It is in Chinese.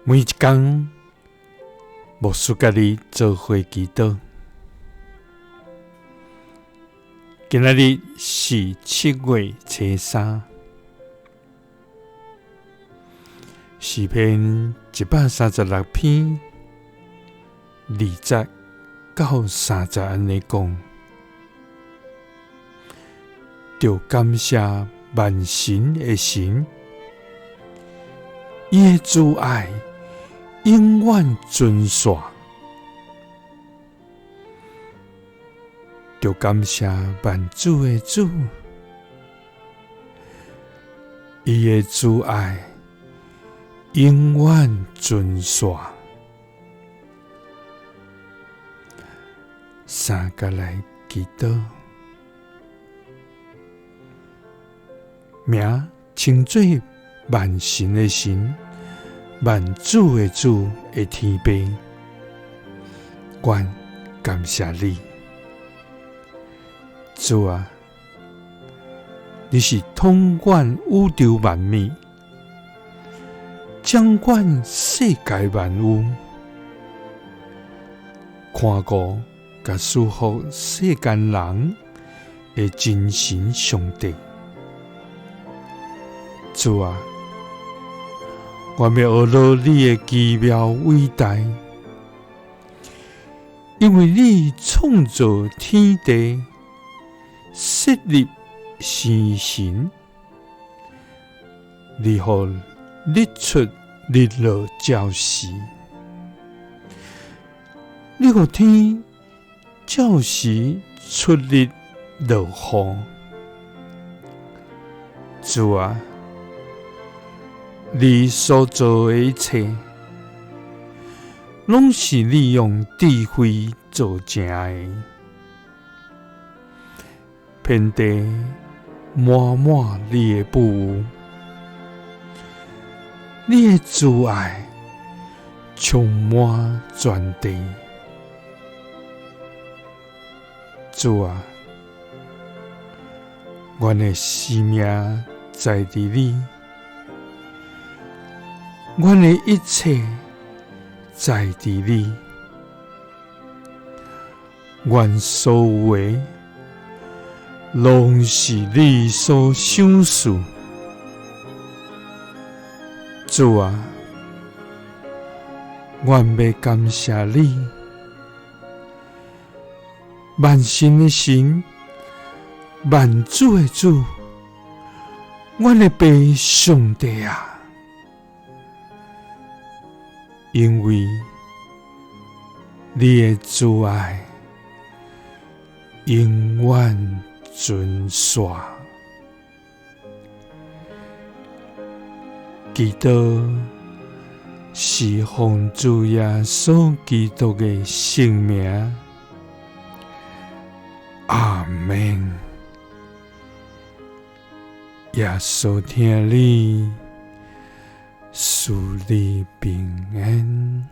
每一天，牧师甲你做伙祈祷。今仔日是7月初3，诗篇136篇20到30安尼讲：着感谢万神的神，伊的慈爱永远存续。着感谢万主的主，伊的慈爱永远存续。三个来祈祷，名称做万神的神，万主的主的天父，愿感谢你。主啊，你是统管宇宙万物，掌管世界万物，看顾甲祝福世间人的真神上帝。主啊，我要学习你的奇妙伟大，因为你创造天地，设立星辰，你予日出日落照时，你予天照时出日落雨。主啊，你所做的一切，拢是你用智慧做成的。遍地满满你的富有，你的慈爱充满全地。主啊，阮的生命在伫你，阮的一切在伫你，阮所有的拢是你所赏赐。主啊，阮要感谢你，万神的神，万主的主，阮的爸上帝啊！因为你的慈爱永远存续。祈祷是奉主耶稣基督的圣名，阿们。耶稣听你，赐你平安。